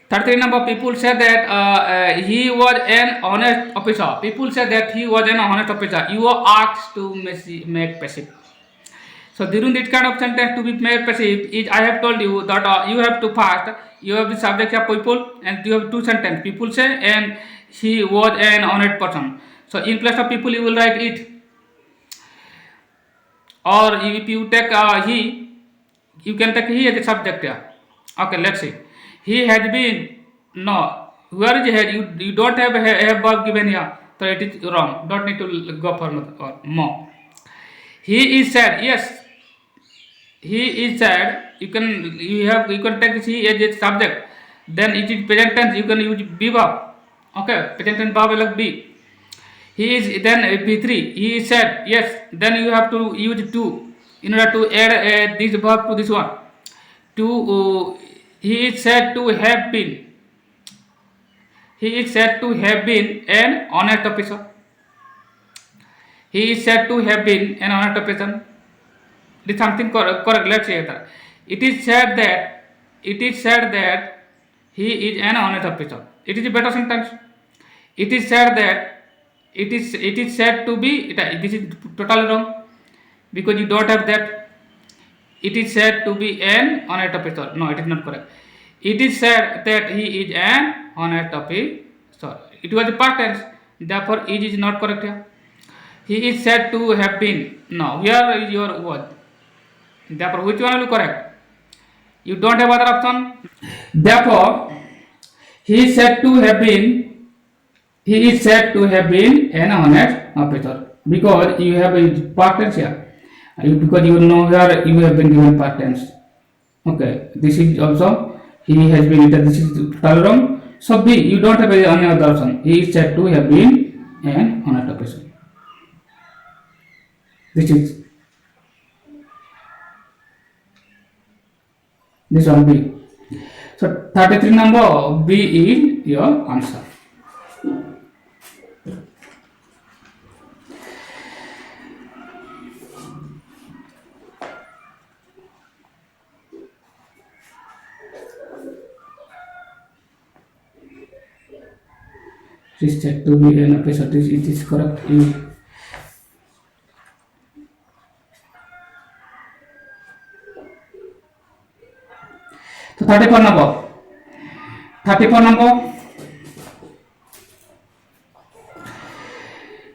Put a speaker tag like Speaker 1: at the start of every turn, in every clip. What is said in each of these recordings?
Speaker 1: 33 number, people said that he was an honest officer. People said that he was an honest officer. You are asked to make passive. So during this kind of sentence to be made passive is I have told you that you have to first you have the subject of people and you have two sentences. People say and he was an honest person. So in place of people you will write it, or if you take he, you can take he as a subject here. Okay, let's see. He has been, no. Where is he? You don't have a verb given here, so it is wrong. Don't need to go for more. He is sad. Yes, he is sad. You can take he as a subject. Then it is present tense. You can use be verb. Okay, present tense verb like be. He is then B3. He is sad. Yes. Then you have to use to in order to add this verb to this one. To he is said to have been. He is said to have been an honest officer. He is said to have been an honest officer. It is something correct. Let's say that. It is said that he is an honest officer. It is a better sentence. It is said that it is said to be. This is totally wrong because you don't have that. It is said to be an honest officer. No, it is not correct. It is said that he is an honest officer. It was a past tense. Therefore, it is not correct here. He is said to have been. No, here is your word. Therefore, which one will be correct? You don't have other option. Therefore, he is said to have been. He is said to have been an honest officer because you have a past tense here. Because you know here you have been given past tense. Okay, this is also he has been. This is totally wrong. So B, you don't have any other option. He is said to have been an honest officer. This one B. So 33 number B is your answer. It is said to be an officer. It is correct. So 34 number. 34 number.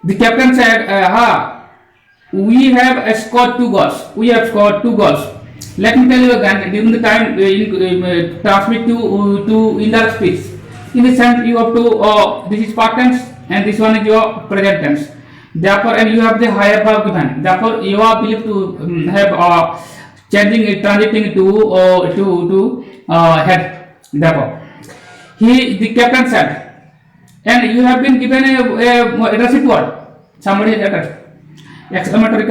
Speaker 1: The captain said, we have scored 2 goals. We have scored 2 goals. Let me tell you again, during the time transmit to indirect speech. In this sense, you have to, this is past tense and this one is your present tense. Therefore, and you have the higher verb given. Therefore, you are believed to have changing, transiting to head. Therefore, the captain said, and you have been given a receipt word. Somebody has addressed. Exclamatory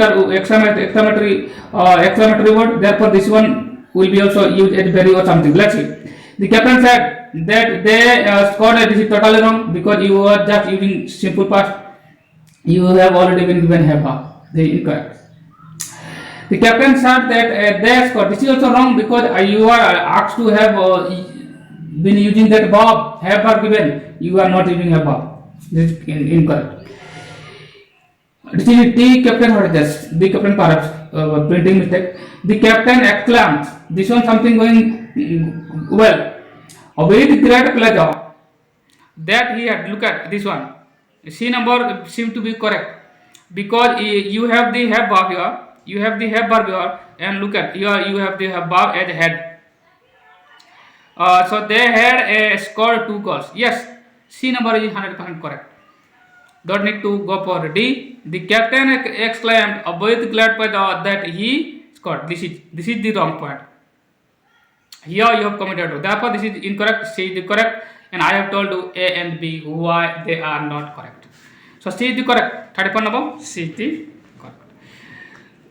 Speaker 1: word. Therefore, this one will be also used as very or something. Let's see. The captain said that they scored. This is totally wrong because you are just using simple past. You have already been given have. The incorrect. The captain said that they scored. This is also wrong because you are asked to have been using that verb. Have are given. You are not using have verb. This is incorrect. This is the captain. What is this? The captain perhaps printing mistake. The captain exclaimed. This one something going well. With great pleasure that he had look at this one. C number seem to be correct because you have the have verb here. You have the have verb here and look at here you have the have verb as head. So they had scored 2 goals. Yes, C number is 100% correct. Don't need to go for D. The captain exclaimed with glad pleasure that he scored. This is the wrong point. Here you have committed. Therefore, this is incorrect. C is the correct, and I have told you A and B why they are not correct. So C is the correct. 34 number. C is the correct.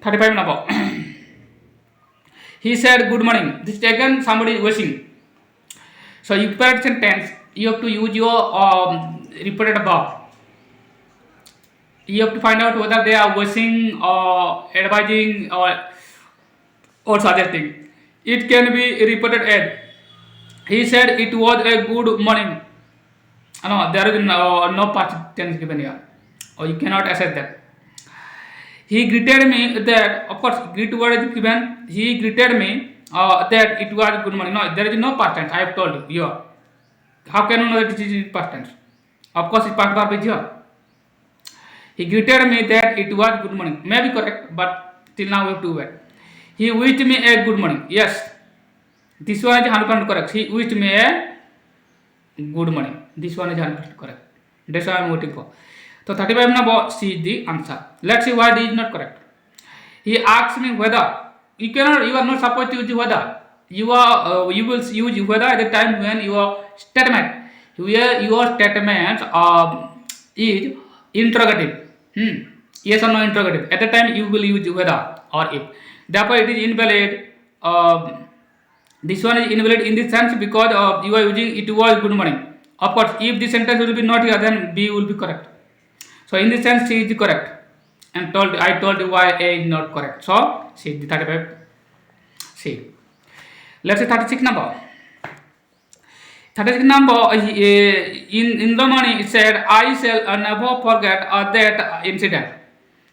Speaker 1: 35 number. He said good morning. This is again somebody is wishing. So you prepare sentence. You have to use your repeated verb. You have to find out whether they are wishing or advising or suggesting. It can be repeated as He said it was a good morning. No, there is no past tense given here. Or you cannot assess that. He greeted me that, of course, greet word is given. He greeted me that it was good morning. No, there is no past tense. I have told you. Here. How can you know that it is past tense? Of course, it's past verb is here. He greeted me that it was good morning. May be correct, but till now we have to wait. He wished me a good morning. Yes, this one is 100% correct. He wished me a good morning. This one is 100% correct. That's what I am waiting for. So 35 number C is the answer. Let's see why D is not correct. He asked me whether. You are not supposed to use whether. You will use whether at the time when your statement, where your statement is interrogative. Yes or no interrogative. At the time you will use whether or if. Therefore, it is invalid. This one is invalid in this sense because you are using it was good morning. Of course, if the sentence will be not here, then B will be correct. So in this sense, C is correct. And I told you why A is not correct. So C is the 35 C. Let's say 36 number. 36 number in the money it said I shall never forget that incident.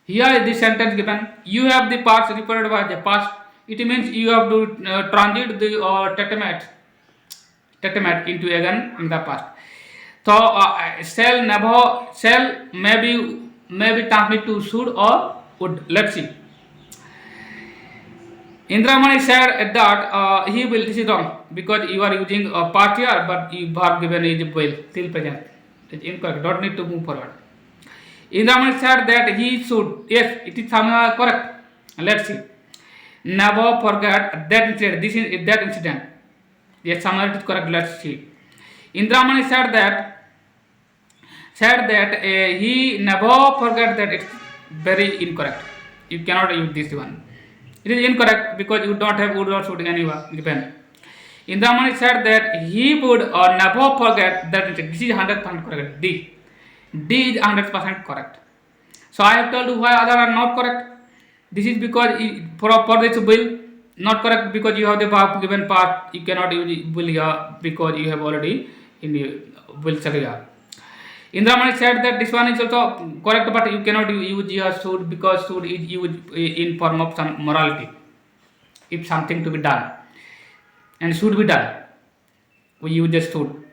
Speaker 1: Here is the sentence given. You have the past referred by the past. It means you have to transit the statement into again in the past. So shall maybe translate to should or would. Let's see. Indramani said that he will. This is wrong because you are using a past here, but the verb given is will till present. It's incorrect. Don't need to move forward. Indramani said that he should. Yes, it is somehow correct. Let's see. Never forget that incident. This is that incident. Yes, somehow it is correct. Let's see. Indramani said that he never forget that. It's very incorrect. You cannot use this one. It is incorrect because you don't have would or should anywhere given. Indramani said that he would never forget that incident. This is 100% correct. D is 100% correct. So I have told you why other are not correct. This is because for this will not correct because you have the verb given part. You cannot use will here because you have already in the will here. Indramani said that this one is also correct, but you cannot use here should because should is used in form of some morality. If something to be done and should be done, we use just should.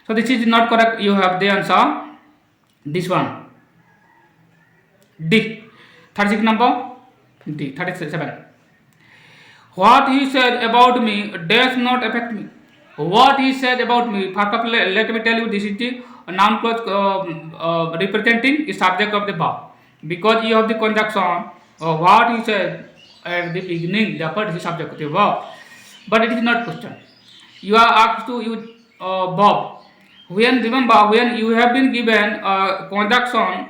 Speaker 1: So this is not correct. You have the answer. This one. D. 36 number. D. 37. What he said about me does not affect me. What he said about me. First of all, let me tell you, this is the noun clause representing the subject of the verb. Because you have the conjunction, what he said at the beginning, therefore this is subject of the verb. But it is not question. You are asked to use verb. Remember, when you have been given conjunction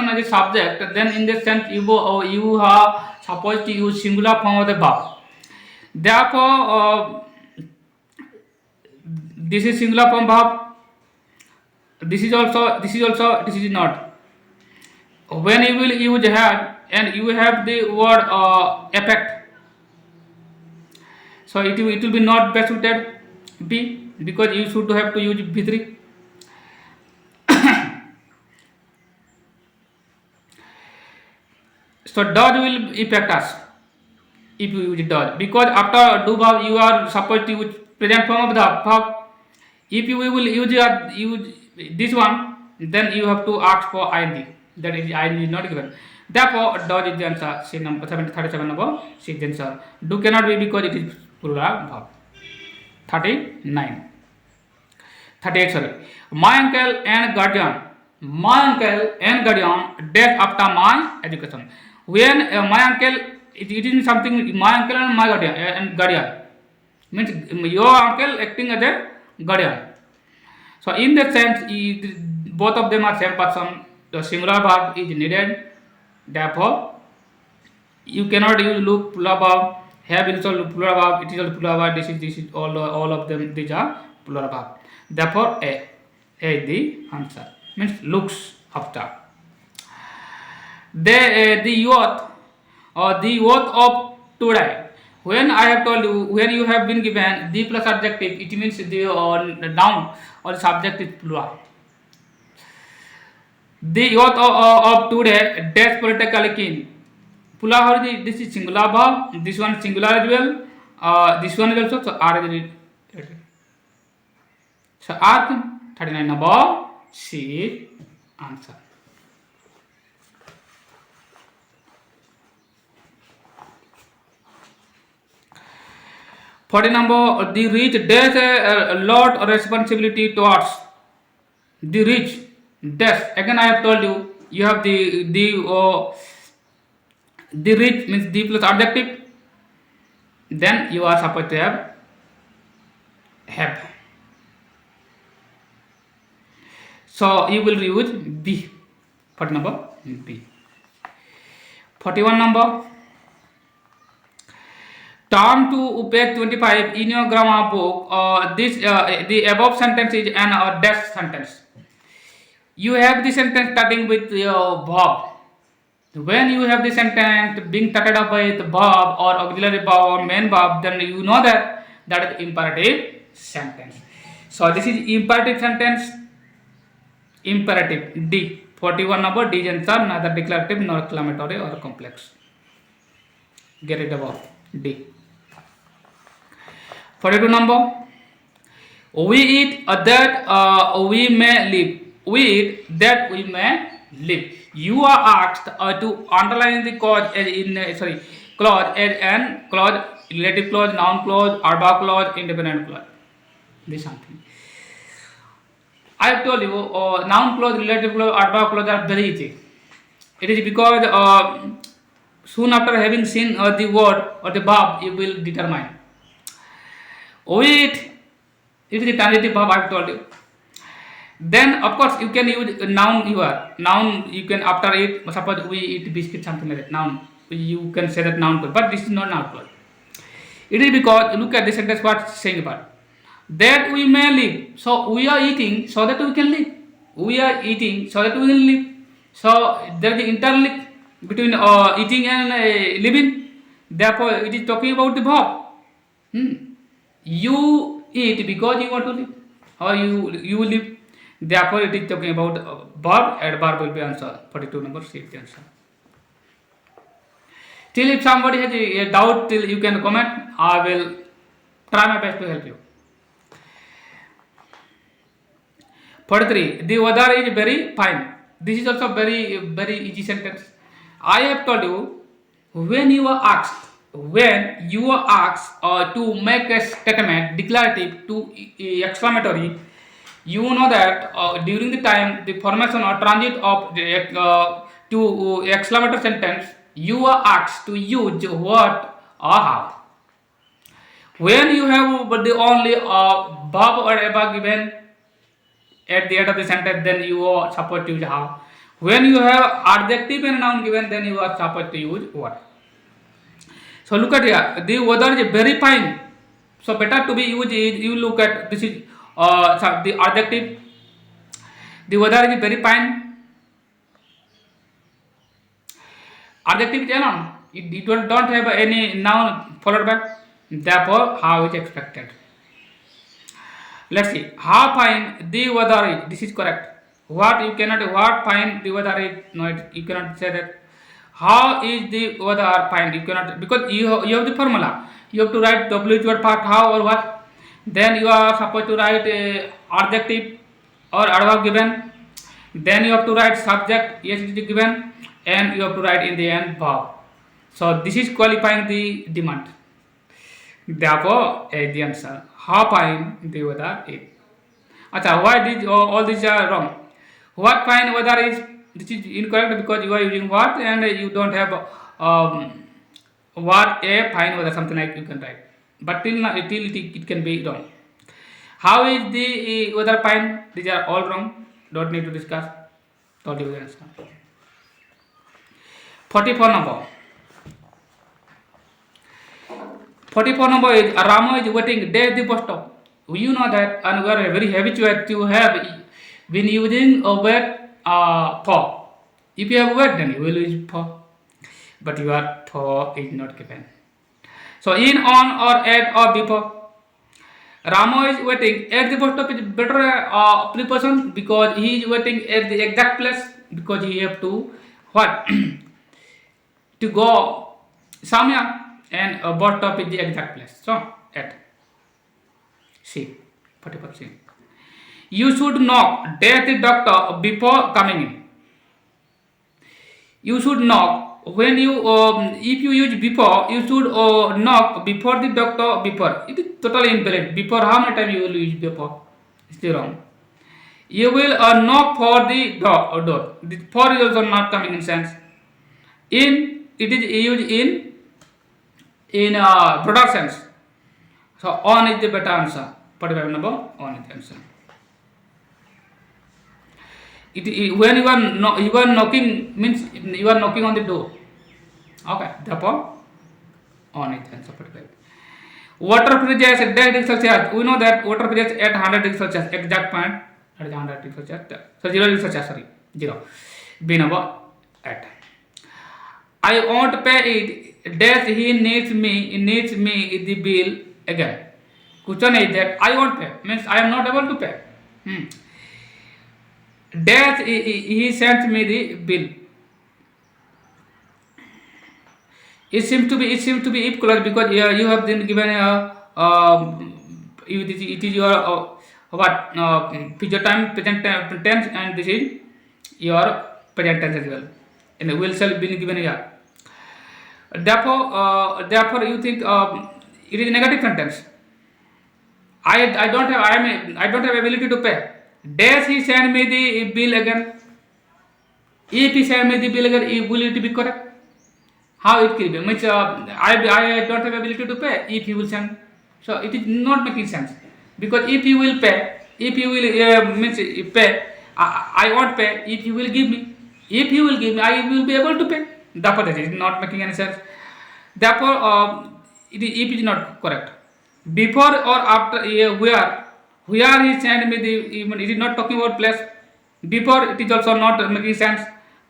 Speaker 1: as a subject, then in this sense you are supposed to use singular form of the verb. Therefore, this is singular form verb. This is not. When you will use have and you have the word effect, so it will be not best suited B because you should have to use B3. So does will affect us if you use does because after do verb you are supposed to use present form of the verb. If you will use this one, then you have to ask for ing. That is ing is not given. Therefore, does is the answer. C number 37 number C is the answer. Do cannot be because it is plural verb. 39. 38 sorry. My uncle and guardian death after my education. When my uncle, it is something my uncle and my guardian means your uncle acting as a guardian. So in that sense, both of them are same person. The singular verb is needed. Therefore, you cannot use look plural verb. Have is also plural verb. It is also plural verb. This is all of them. These are plural verb. Therefore, A is the answer. Means looks after. The youth of today. When I have told you, when you have been given the plus adjective, it means the noun or subject is plural. The youth of today, dash politically keen. Plural, this is singular verb, this one singular as well, this one is also, so R is written. So R 39 number C is answer. For the number, the rich, there's a lot of responsibility towards the rich. Dash. Again, I have told you, you have the rich means the plus adjective. Then you are supposed to have. So you will use B. For number B. 41 number. Turn to page 25 in your grammar book. The above sentence is an dash sentence. You have the sentence starting with your verb. When you have the sentence being started up with verb or auxiliary verb or main verb, then you know that is imperative sentence. So this is imperative sentence. Imperative D. 41 number. D is answer, neither declarative nor exclamatory or complex. Get it above D. 42 number. We eat that we may live. We eat that we may live. You are asked to underline the clause clause as an clause, relative clause, noun clause, adverb clause, independent clause. This something. I have told you noun clause, relative clause, adverb clause are very easy. It is because soon after having seen the word or the verb, you will determine. It is the transitive verb I have told you. Then of course you can use noun noun you can after it, suppose we eat biscuit, something like that, noun, you can say that noun clause, but this is not noun clause. It is because look at the sentence what it's saying about that we may live. So we are eating so that we can live. We are eating so that we will live. So there is the interlink between eating and living. Therefore it is talking about the verb. You eat because you want to live, or you live. Therefore it is talking about verb. Adverb will be answer. 42 number C is the answer. Till if somebody has a doubt, till you can comment. I will try my best to help you. 43. The weather is very fine. This is also very easy sentence. I have told you, when you are asked to make a statement declarative to exclamatory, you know that during the time the formation or transit of to exclamatory sentence, you are asked to use what or how. When you have the only verb or adverb given at the end of the sentence, then you are supposed to use how. When you have adjective and noun given, then you are supposed to use what. So look at here, the weather is very fine. So better to be used is, you look at this is the adjective. The weather is very fine. Adjective is alone. It don't have any noun followed by. Therefore, how is expected. Let's see. How fine the weather is. This is correct. What fine the weather is. No, you cannot say that. How is the weather fine? You cannot, because you have the formula. You have to write WH part how or what. Then you are supposed to write a adjective or adverb given. Then you have to write subject, yes it is given, and you have to write in the end verb. So this is qualifying the demand. Therefore, the answer. How fine the weather is. Acha, why all these are wrong? What fine weather is? This is incorrect because you are using what and you don't have what a fine weather, something like you can write. But till it can be wrong. How is the weather fine? These are all wrong. Don't need to discuss. Told you the answer. 44 number. 44 number is Ramo is waiting there the bus stop. You know that, and we are very habituated to have been using a word for. If you have word, then you will use for. But your for is not given. So in, on, or at, or before. Rama is waiting at the bus stop is better preposition because he is waiting at the exact place because he have to what to go somewhere and bus stop is the exact place. So at C 40%. You should knock at the doctor before coming in. You should knock when you if you use before you should knock before the doctor before. It is totally invalid. Before how many times you will use before? It's still wrong. You will knock for the door. The for is also not coming in sense. In it is used in product sense. So on is the better answer. 45 number on is the answer. When you are knocking means you are knocking on the door. Okay, therefore on is the answer. 45. Water freezes at 10 degrees Celsius. We know that water freezes at 100 degrees Celsius. Exact point at 100 degrees Celsius. So 0 degrees Celsius. Sorry, 0. B number 8. I won't pay it. Dash he needs me the bill again. Question is that I won't pay means I am not able to pay. Dash he sent me the bill. It seems to be if clause because you have been given it is your future time present tense and this is your present tense as well and will shall be given here. Therefore you think it is negative sentence. I don't have ability to pay. Dash he send me the bill again. If he send me the bill again, will it be correct? How it can be? Means I don't have ability to pay. If he will send, so it is not making sense because if you will pay, if you will means pay, I won't pay. If you will give me, I will be able to pay. Therefore, that is not making any sense. Therefore, if it is not correct. Before or after where he sent me the even it is not talking about place. Before it is also not making sense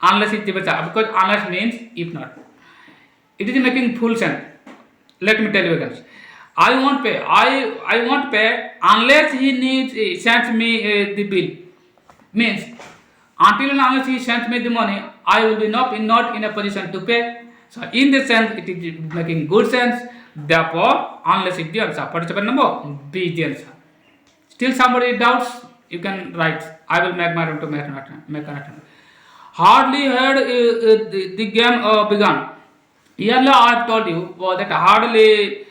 Speaker 1: unless it is because unless means if not. It is making full sense. Let me tell you again. I won't pay unless he sends me the bill. Means until and unless he sends me the money, I will be not in a position to pay. So in this sense, it is making good sense. Therefore, unless it is the answer. 47 number B is the answer. Still somebody doubts, you can write. I will make my room to make an attempt. Hardly heard the game begun. Earlier I have told you that hardly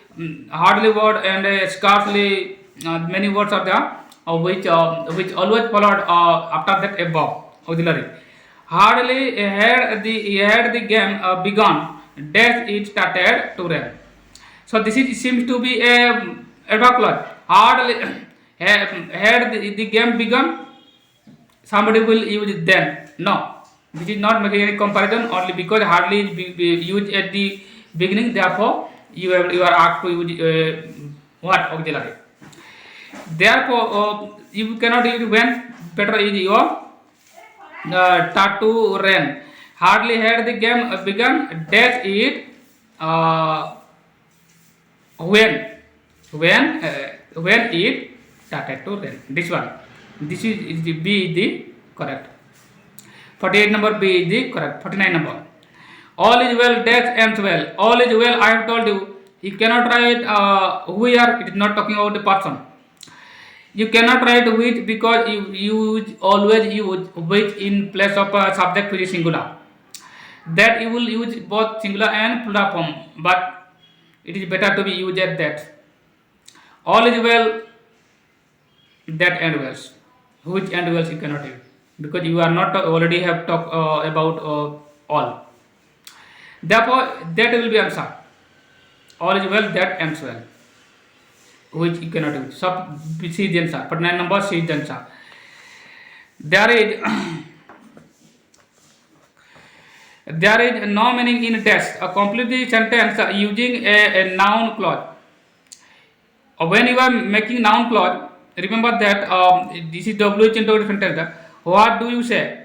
Speaker 1: word and scarcely many words are there which always followed after that above auxiliary. Hardly had the game begun that it started to rain. So this seems to be a adverb clause. Hardly had the game begun. Somebody will use then. No. This is not making any comparison only because hardly is used at the beginning. Therefore, you are asked to use what auxiliary. Therefore, you cannot use when. Better is your start to rain. Hardly had the game begun. Dash it when it started to rain. This one. This is the B is the correct. 48 number B is the correct. 49 number. All is well, dash ends well. All is well, I have told you. You cannot write where, it is not talking about the person. You cannot write which because you always use which in place of a subject which is singular. That you will use both singular and plural form, but it is better to be used at that. All is well, that end wells. Which end wells you cannot use because you are not already have talked about all. Therefore, that will be answer. All is well, that ends well. Which you cannot use. So, C is the answer. 49 number C is the answer. There is no meaning in text. Complete the sentence using a noun clause. When you are making noun clause, remember that this is WH interrogative sentence. What do you say?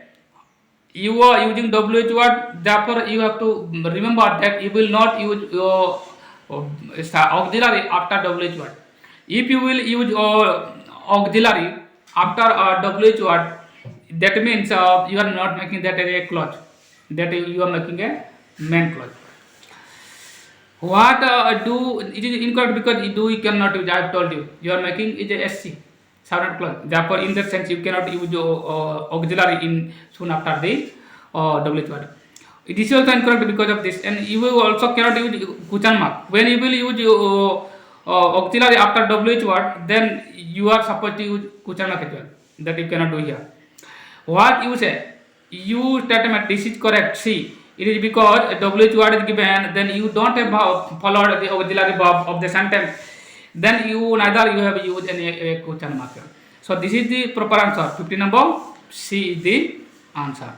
Speaker 1: You are using WH word, therefore you have to remember that you will not use auxiliary after WH word. If you will use auxiliary after WH word, that means you are not making that a clause, that you are making a main clause. What do, it is incorrect because do you cannot use. I have told you, you are making is a SC subordinate clause. Therefore, in that sense, you cannot use auxiliary in soon after the WH word. It is also incorrect because of this, and you will also cannot use question mark. When you will use auxiliary after WH word, then you are supposed to use question mark as well. That you cannot do here. What you say? You statement this is correct. See, it is because WH word is given, then you don't have followed the auxiliary verb of the sentence. Then you neither you have used any question mark. So this is the proper answer. 50 number C is the answer.